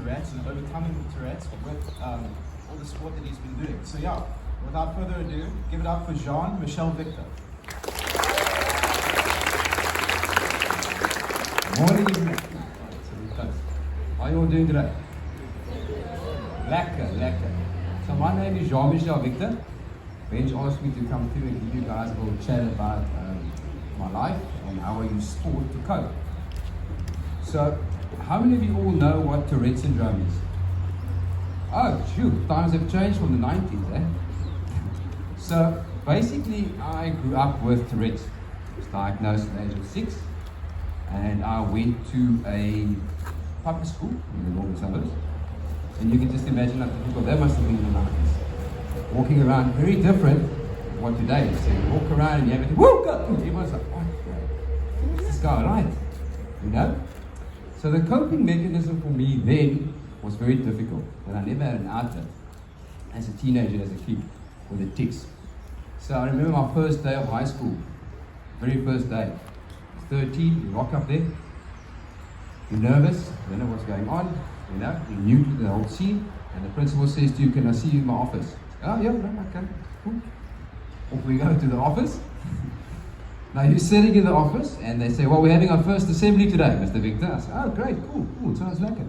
Tourette's and overcoming Tourette's with all the sport that he's been doing. So yeah, without further ado, give it up for Jean-Michel Victor. Morning, evening. How are you all doing today? Lekker. So my name is Jean-Michel Victor. Benj asked me to come through and give you guys a little chat about my life and how I use sport to cope. So, how many of you all know what Tourette syndrome is? Oh, shoot, times have changed from the 90s, eh? So, basically, I grew up with Tourette's. I was diagnosed at the age of 6, and I went to a public school in the northern suburbs. And you can just imagine how difficult that must have been in the 90s. Walking around, very different from what today is. So you walk around and you have it, whoop, go! Everyone's like, oh, what's this guy like? You know? So the coping mechanism for me then was very difficult. But I never had an outlet as a teenager, as a kid, with the tics. So I remember my first day of high school, very first day. 13, you rock up there, you're nervous, you don't know what's going on, you know, you're new to the whole scene, and the principal says to you, can I see you in my office? Oh yeah, no, okay, cool. Off we go to the office. Now you're sitting in the office, and they say, well, we're having our first assembly today, Mr. Victor. I say, oh great, cool, sounds like it.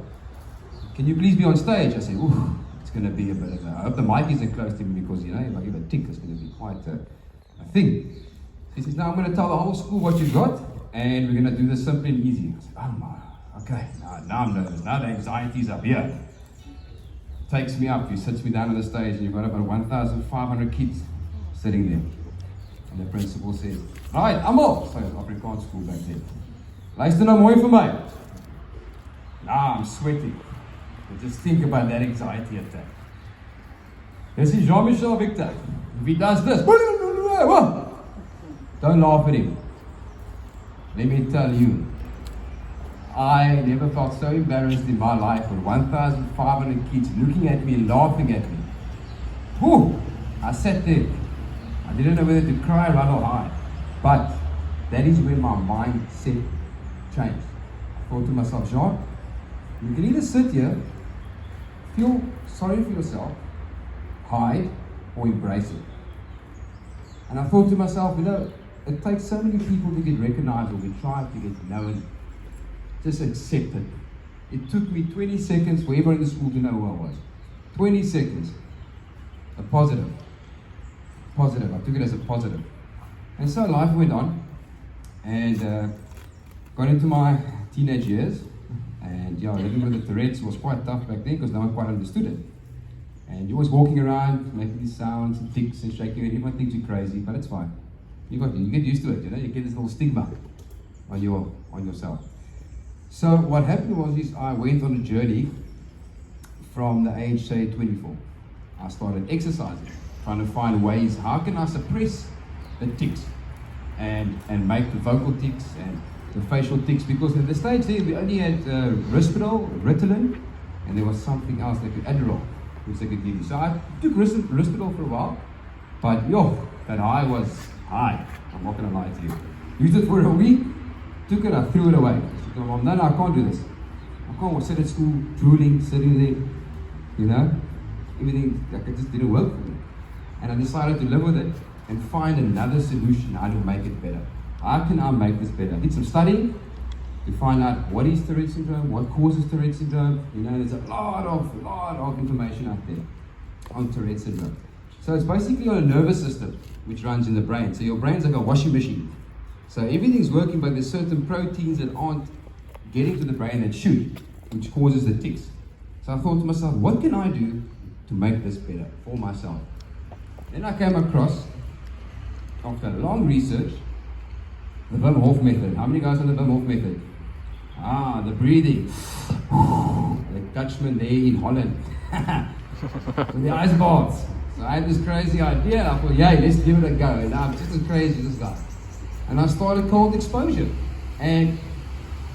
Can you please be on stage? I say, ooh, it's going to be a bit of a, I hope the mic isn't close to me because, you know, if I give a tick, it's going to be quite a thing. He says, now I'm going to tell the whole school what you've got, and we're going to do this simple and easy. I said, oh my, okay, now I'm nervous, now the anxiety's up here. Takes me up, he sits me down on the stage, and you've got about 1,500 kids sitting there. And the principal says, right, almal, so Afrikaans school back then. Luister nou mooi vir my. Now I'm sweating. But just think about that anxiety attack. This is Jean-Michel Victor. If he does this, don't laugh at him. Let me tell you, I never felt so embarrassed in my life with 1,500 kids looking at me and laughing at me. Whew! I sat there. I didn't know whether to cry, run or hide. But that is when my mindset changed. I thought to myself, Jean, you can either sit here, feel sorry for yourself, hide, or embrace it. And I thought to myself, you know, it takes so many people to get recognized or we try to get known. Just accept it. It took me 20 seconds for everyone in the school to know who I was. 20 seconds. A positive. I took it as a positive. And so life went on, and got into my teenage years, and yeah, living with the Tourette's was quite tough back then because no one quite understood it. And you're always walking around, making these sounds and tics and shaking it. Everyone thinks you're crazy, but it's fine. You get used to it, you know, you get this little stigma on yourself. So what happened was I went on a journey from the age, say, 24. I started exercising, trying to find ways, how can I suppress the tics and make the vocal tics and the facial tics, because at the stage there we only had Ritalin, and there was something else like Adderall, which they could give you. So I took Ritalin for a while, but that high was high, I'm not going to lie to you. Used it for a week, took it, I threw it away. I said, Mom, no, I can't do this. I can't sit at school, drooling, sitting there, you know, everything, like it just didn't work for me. And I decided to live with it and find another solution how to make it better. How can I make this better? I did some studying to find out what is Tourette syndrome, what causes Tourette syndrome. You know, there's a lot of information out there on Tourette syndrome. So it's basically on a nervous system which runs in the brain. So your brain's like a washing machine. So everything's working, but there's certain proteins that aren't getting to the brain that should, which causes the tics. So I thought to myself, what can I do to make this better for myself? Then I came across, after long research, the Wim Hof method. How many guys know the Wim Hof method? The breathing. The Dutchman there in Holland. With the ice baths. So I had this crazy idea. I thought, yeah, let's give it a go. And I'm just as crazy as this guy. And I started cold exposure. And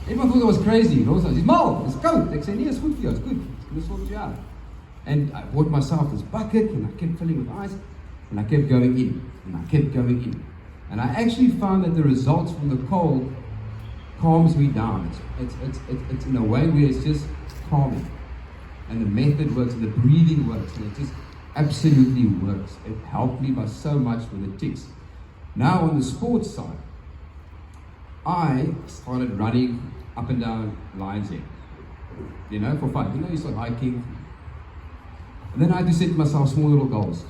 everyone thought it was crazy. And also, it's cold. They say, yeah, it's good for you. It's good. It's going to sort you out. And I bought myself this bucket, and I kept filling with ice. And I kept going in. And I kept going in. And I actually found that the results from the cold calms me down. It's in a way where it's just calming. and the method works, and the breathing works, and it just absolutely works. It helped me by so much with the tics. Now on the sports side, I started running up and down Lions Head, for fun. You start hiking. And then I had to set myself small little goals.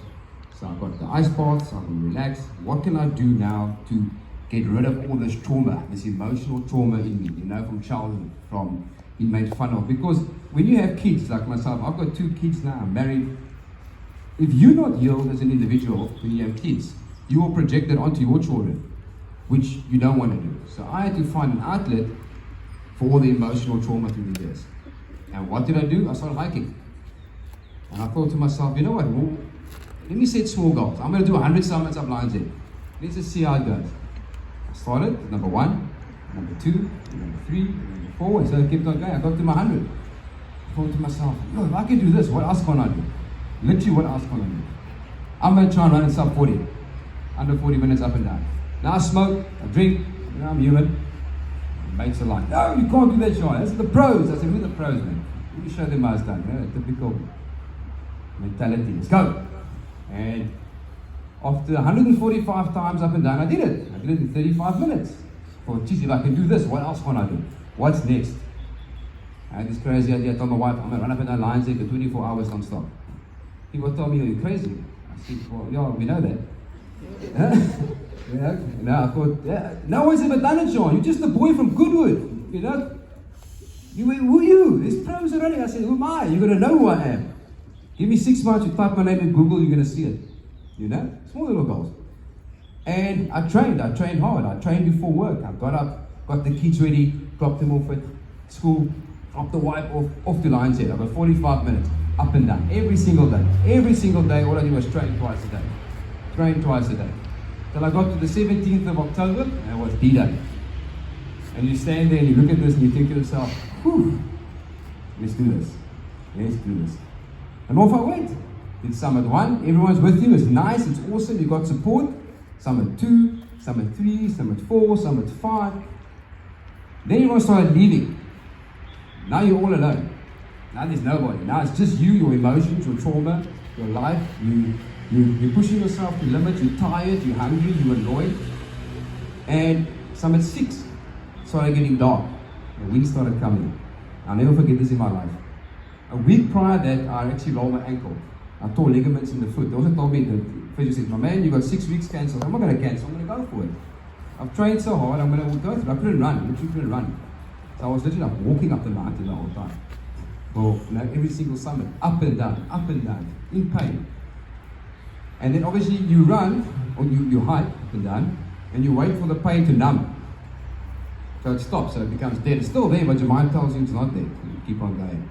So I've got the ice bath, so I can relax. What can I do now to get rid of all this trauma, this emotional trauma in me, from childhood, from being made fun of? Because when you have kids like myself, I've got 2 kids now, I'm married. If you're not healed as an individual when you have kids, you will project that onto your children, which you don't want to do. So I had to find an outlet for all the emotional trauma through the years. And what did I do? I started hiking. And I thought to myself, you know what? Well, let me set small goals. I'm going to do 100 summits up Lions Head. Let's just see how it goes. I started at number 1, number 2, number 3, number 4, and so I kept on going. I got to my 100. I thought to myself, if I can do this, what else can I do? Literally, what else can I do? I'm going to try and run in sub 40. Under 40 minutes up and down. Now I smoke, I drink, I'm human. Mates are like, no, you can't do that, Sean. That's the pros. I said, who are the pros, man? Let me show them how it's done. Typical mentality. Let's go. And after 145 times up and down, I did it. I did it in 35 minutes. I thought, geez, if I can do this, what else can I do? What's next? I had this crazy idea. I told my wife, I'm going to run up and down Lions Head for 24 hours non-stop. People told me, are you crazy? I said, well, yeah, we know that. I thought, no one's ever done it, John. You're just a boy from Goodwood. Who are you? There's pros already. I said, who am I? You're going to know who I am. Give me 6 months, you type my name in Google, you're going to see it. Small little goals. And I trained hard. I trained before work. I got up, got the kids ready, dropped them off at school, dropped the wife off to Lions Head. I got 45 minutes, up and down, every single day. Every single day, all I did was train twice a day. Train twice a day. Till I got to the 17th of October, and it was D-Day. And you stand there and you look at this and you think to yourself, whew, let's do this. Let's do this. And off I went. Did Summit 1, everyone's with you, it's nice, it's awesome, you got support. Summit 2, Summit 3, Summit 4, Summit 5. Then everyone started leaving. Now you're all alone. Now there's nobody. Now it's just you, your emotions, your trauma, your life. You're pushing yourself to limits, you're tired, you're hungry, you're annoyed. And Summit 6 started getting dark. The wind started coming. I'll never forget this in my life. A week prior that, I actually rolled my ankle. I tore ligaments in the foot. They also told me, the physio said, my man, you got 6 weeks cancelled. I'm not going to cancel, I'm going to go for it. I've trained so hard, I'm going to go through. I couldn't run, literally couldn't run. So I was literally like walking up the mountain the whole time. Well, every single summit, up and down, in pain. And then obviously you run, or you hike up and down, and you wait for the pain to numb. So it stops, so it becomes dead. It's still there, but your mind tells you it's not there. You keep on going.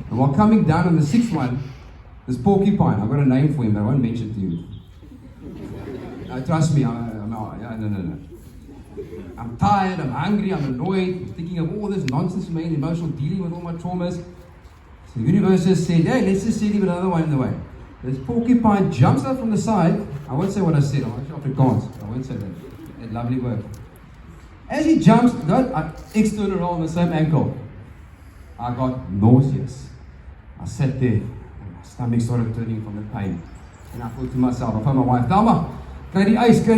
And while coming down on the 6th one, this porcupine, I've got a name for him, but I won't mention it to you. Trust me, no. I'm tired, I'm hungry, I'm annoyed, I'm thinking of all this nonsense, man, emotional, dealing with all my traumas. So the universe just said, hey, let's just send him another one in the way. This porcupine jumps out from the side. I won't say what I said, I'm actually Afrikaans. I won't say that. That lovely word. As he jumps, got an external roll on the same ankle. I got nauseous. I sat there, and my stomach started turning from the pain. And I thought to myself, I found my wife, Thelma, carry ice.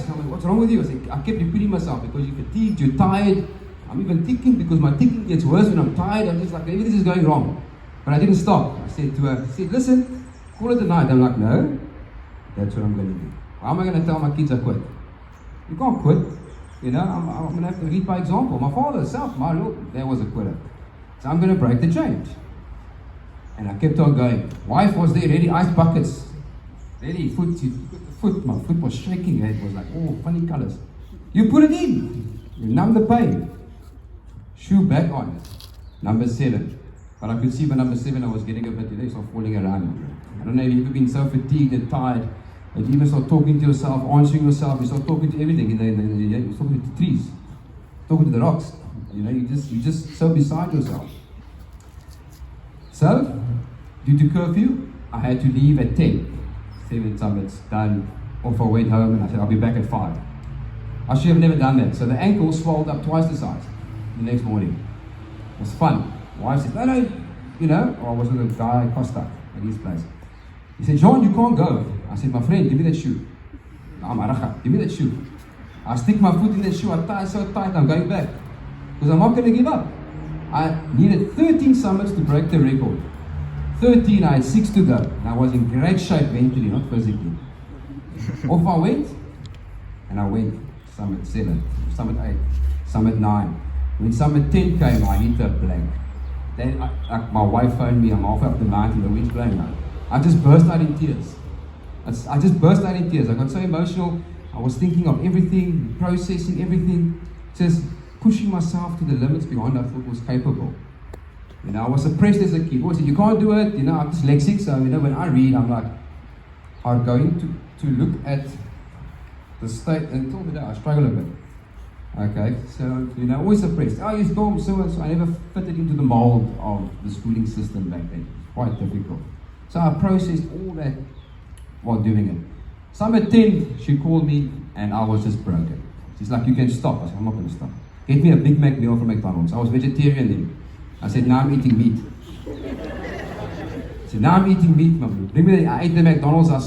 I'm like, what's wrong with you? I kept repeating myself, because you're fatigued, you're tired. I'm even ticking, because my ticking gets worse when I'm tired. I'm just like, everything is going wrong. But I didn't stop. I said to her, listen, call it a night. I'm like, no, that's what I'm going to do. How am I going to tell my kids I quit? You can't quit. I'm going to have to lead by example. My father himself, my Lord, there was a quitter. So I'm going to break the change. And I kept on going. Wife was there, ready, ice buckets. Ready, my foot was shaking. It was like, oh, funny colors. You put it in. You numb the pain. Shoe back on. Number 7. But I could see by number 7 I was getting a bit, sort of falling around. I don't know if you've ever been so fatigued and tired that you even start talking to yourself, answering yourself, you start talking to everything. You're talking to the trees, talking to the rocks. You're just so beside yourself. So, due to curfew, I had to leave at 10. 7 summits done. Off I went home and I said I'll be back at 5. I should have never done that. So the ankle swelled up twice the size the next morning. It was fun. Wife said, no, I was with a guy, Costa, at his place. He said, John, you can't go. I said, my friend, give me that shoe. Give me that shoe. I stick my foot in that shoe, I tie it so tight, I'm going back. Because I'm not going to give up. I needed 13 summits to break the record. 13, I had 6 to go. And I was in great shape mentally, not physically. Off I went, and I went summit 7, summit 8, summit 9. When summit 10 came, I hit a blank. Then my wife phoned me, I'm halfway up the mountain, the wind's blowing out. I just burst out in tears. I just burst out in tears. I got so emotional. I was thinking of everything, processing everything, just pushing myself to the limits beyond I thought was capable. I was suppressed as a kid. People said, you can't do it. I'm dyslexic, so when I read, I'm like, I'm going to look at the state, and until today, I struggle a bit. Okay, so, always suppressed. You storm, so I never fitted into the mold of the schooling system back then. Quite difficult. So I processed all that while doing it. Summit 10, she called me, and I was just broken. She's like, you can stop. I said, I'm not going to stop. Get me a Big Mac meal from McDonald's. I was vegetarian then. I said, now I'm eating meat. I said, now I'm eating meat, my bro. Bring me I ate the McDonald's, I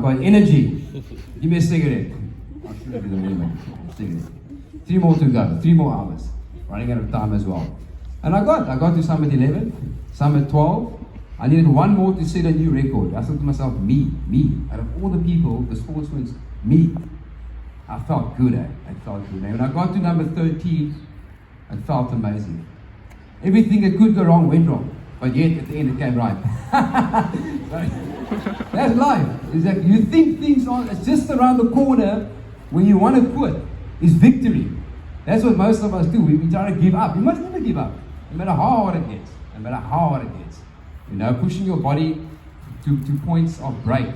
got energy. Give me a cigarette. I should have been a cigarette. 3 more to go, 3 more hours. Running out of time as well. And I got to Summit 11, Summit 12. I needed 1 more to set a new record. I thought to myself, me. Out of all the people, the sportsmen, me. I felt good, I felt good. And when I got to number 13, it felt amazing. Everything that could go wrong went wrong. But yet, at the end, it came right. That's life. Is that you think things are it's just around the corner when you want to quit. Is victory. That's what most of us do. We try to give up. You must never give up. No matter how hard it gets. No matter how hard it gets. Pushing your body to points of break.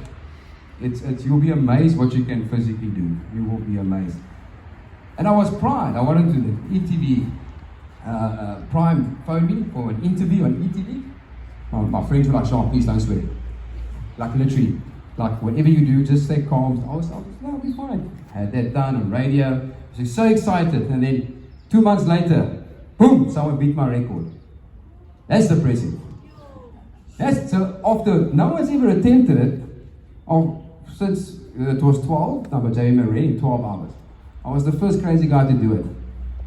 You'll be amazed what you can physically do. You will be amazed. And I was primed. I wanted to the ETV Prime phoned me for an interview on ETV. My friends were like, Sean, please don't swear. Like literally, like whatever you do, just stay calm. I was no, I'll be fine. I had that done on radio. I was so excited. And then 2 months later, boom, someone beat my record. That's depressing. So after, no one's ever attempted it. Since it was 12, no, but J.M. in 12 hours. I was the first crazy guy to do it.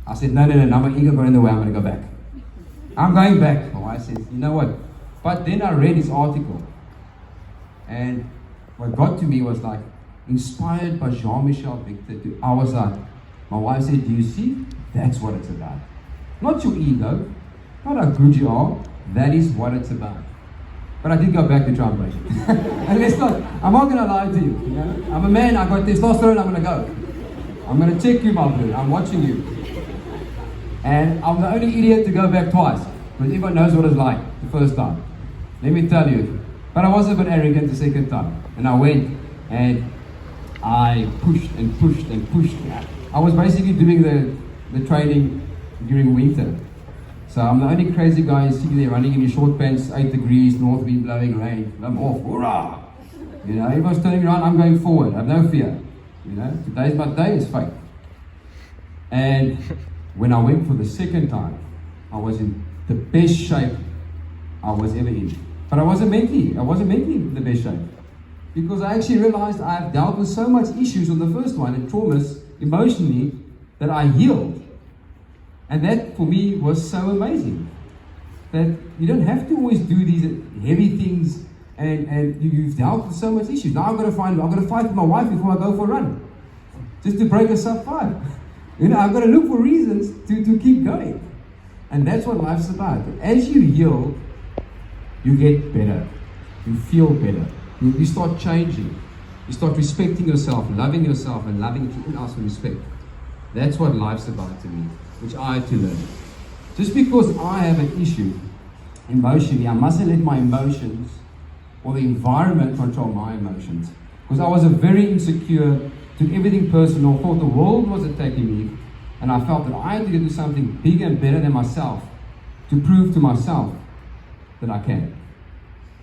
I said, no, now my ego got in the way, I'm going to go back. I'm going back. My wife says, you know what? But then I read his article. And what got to me was like, inspired by Jean-Michel Victor. I was like, my wife said, do you see? That's what it's about. Not your ego, not how good you are. That is what it's about. But I did go back to try and break it. And let's not, I'm not going to lie to you. I'm a man, I got testosterone, I'm going to go. I'm going to check you, my dude. I'm watching you. And I'm the only idiot to go back twice. But everyone knows what it's like the first time. Let me tell you. But I was a bit arrogant the second time. And I went and I pushed and pushed and pushed. I was basically doing the training during winter. So I'm the only crazy guy sitting there running in his short pants, 8 degrees, north wind blowing rain. I'm off, hurrah! Everyone's turning around, I'm going forward, I have no fear. Today's my day, it's fake. And when I went for the second time, I was in the best shape I was ever in. But I wasn't mentally in the best shape. Because I actually realized I've dealt with so much issues on the first one and traumas emotionally that I healed. And that for me was so amazing. That you don't have to always do these heavy things and you've dealt with so much issues. Now I'm gonna fight with my wife before I go for a run. Just to break a sub 5. I've got to look for reasons to keep going. And that's what life's about. As you heal, you get better. You feel better. You start changing. You start respecting yourself, and loving everyone else with respect. That's what life's about to me, which I had to learn. Just because I have an issue emotionally, I mustn't let my emotions or the environment control my emotions. Because I was a very insecure, took everything personal, thought the world was attacking me, and I felt that I had to do something bigger and better than myself to prove to myself that I can.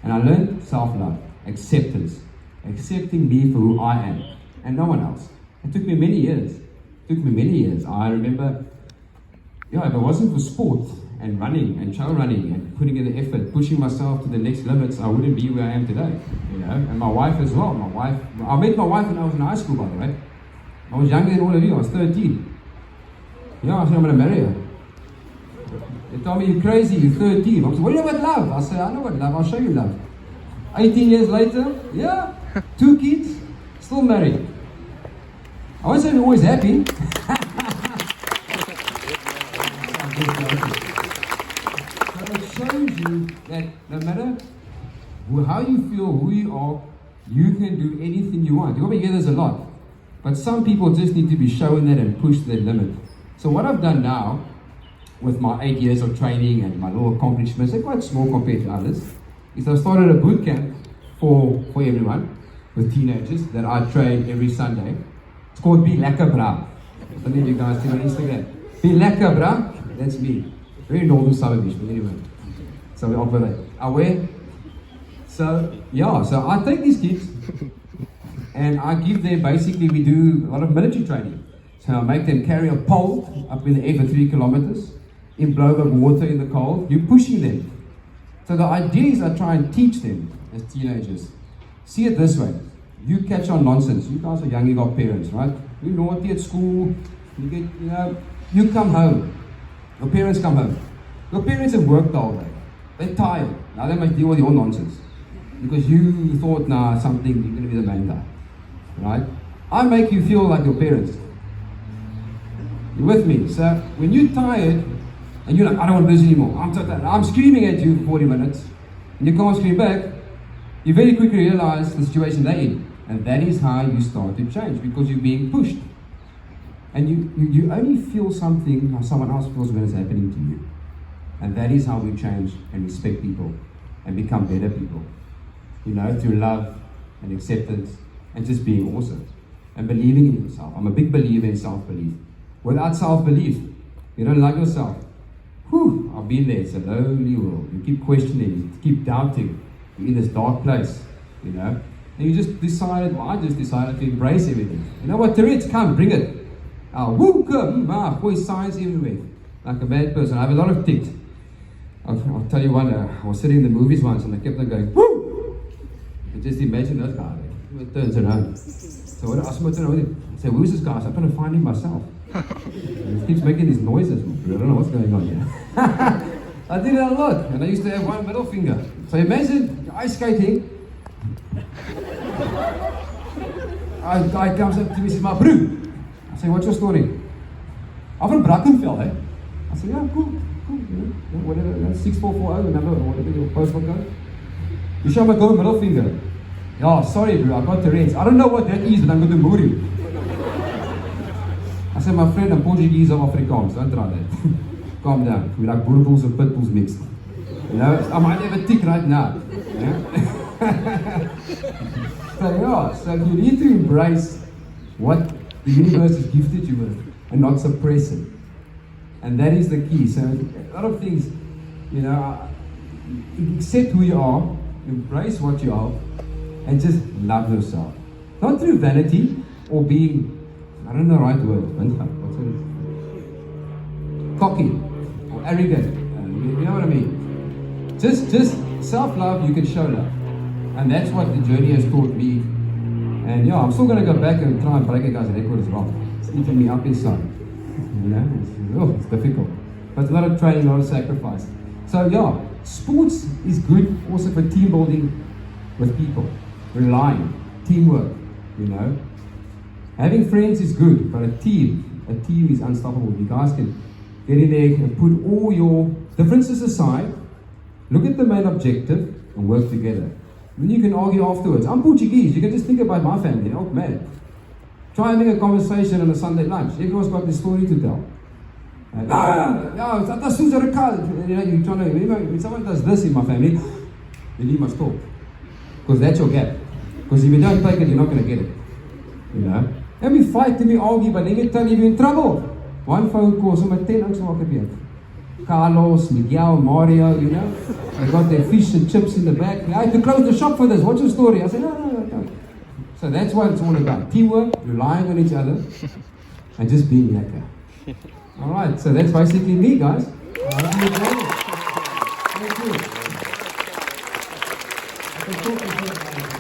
And I learned self-love, acceptance, accepting me for who I am, and no one else. It took me many years. I remember, if it wasn't for sport and running and trail running and putting in the effort, pushing myself to the next limits, I wouldn't be where I am today. You know, and my wife as well. I met my wife when I was in high school, by the way. I was younger than all of you. I was 13. Yeah, I said I'm going to marry her. They told me, you're crazy, you're 13. I said, what do you know about love? I said, I know what love, I'll show you love. 18 years later, yeah, 2 kids, still married. I won't say we're always happy. So it shows you that no matter how you feel, who you are, you can do anything you want. You probably hear this a lot. But some people just need to be shown that and push their limit. So what I've done now, with my 8 years of training and my little accomplishments, they're quite small compared to others, is I've started a boot camp for everyone, with teenagers, that I train every Sunday. It's called Be Lekker Bra. Some of you guys see on Instagram. Be Lekker Bra, that's me. Very northern suburbish, but anyway. So we operate. Aware? So, yeah, so I take these kids and I give them, basically we do a lot of military training. So I make them carry a pole up in the air for 3 kilometers, in blow up water in the cold. You're pushing them. So the idea is I try and teach them as teenagers. See it this way. You catch on nonsense. You guys are young, you got parents, right? You're naughty at school. You come home. Your parents come home. Your parents have worked all day. They're tired. Now they must deal with your nonsense. Because you thought, nah, something, you're going to be the main guy. Right? I make you feel like your parents. You with me? So when you're tired and you're like, I don't want to do this anymore, I'm so tired, I'm screaming at you for 40 minutes, and you can't scream back, you very quickly realize the situation they're in. And that is how you start to change, because you're being pushed. And you only feel something how someone else feels when it's happening to you. And that is how we change and respect people and become better people. You know, through love and acceptance and just being awesome and believing in yourself. I'm a big believer in self-belief. Without self-belief, you don't love yourself. Whew, I've been there. It's a lonely world. You keep questioning, you keep doubting. You're in this dark place, you know. And you just decided, well, I just decided to embrace everything. You know what, Tourette's, come, bring it. Woo, come, boy, signs everywhere. Like a bad person. I have a lot of tics. I'll tell you one, I was sitting in the movies once and I kept on going, woo! And just imagine that guy, he turns around. So when I asked him to turn around, I said, who's this guy? So I'm trying to find him myself. And he keeps making these noises. I don't know what's going on here. I did it a lot, and I used to have one middle finger. So imagine ice skating. A guy comes up to me and says, my bro. I say, what's your story? I'm from Brackenfell, eh? I say, yeah, cool. You know, whatever, 6440, number, or whatever your postal code. You show my gold middle finger. Yeah, sorry bro, I got Tourette's. I don't know what that is, but I'm going to move you. I said, my friend, I'm Portuguese, I'm Afrikaans. Don't try that. Calm down. We like bulldogs and pit bulls mixed. You know, I might have a tick right now. Yeah? So you need to embrace what the universe has gifted you with and not suppress it. And that is the key. So a lot of things, you know, accept who you are, embrace what you are, and just love yourself. Not through vanity or being, I don't know the right word, what's it? Cocky or arrogant. You know what I mean? Just self-love, you can show love. And that's what the journey has taught me. And yeah, I'm still going to go back and try and break a guy's record as well. It's eating me up inside. You know, it's difficult. But it's a lot of training, a lot of sacrifice. So yeah, sports is good also for team building with people. Relying, teamwork, you know. Having friends is good, but a team is unstoppable. You guys can get in there and put all your differences aside, look at the main objective, and work together. Then you can argue afterwards. I'm Portuguese, you can just think about my family. Oh man. Try having a conversation on a Sunday lunch. Everyone's got this story to tell. You know, you're trying to, when someone does this in my family, then you must talk. Because that's your gap. Because if you don't take it, you're not going to get it. You know? And we fight and we argue, but then you tell you're in trouble. One phone call, so my 10 oaks walk a Carlos, Miguel, Mario, you know. They got their fish and chips in the back. I had to close the shop for this. What's your story? I said, no. So that's what it's all about. Teamwork, relying on each other, and just being lekker. Alright, so that's basically me, guys. How do you do? Thank you. I can talk a bit about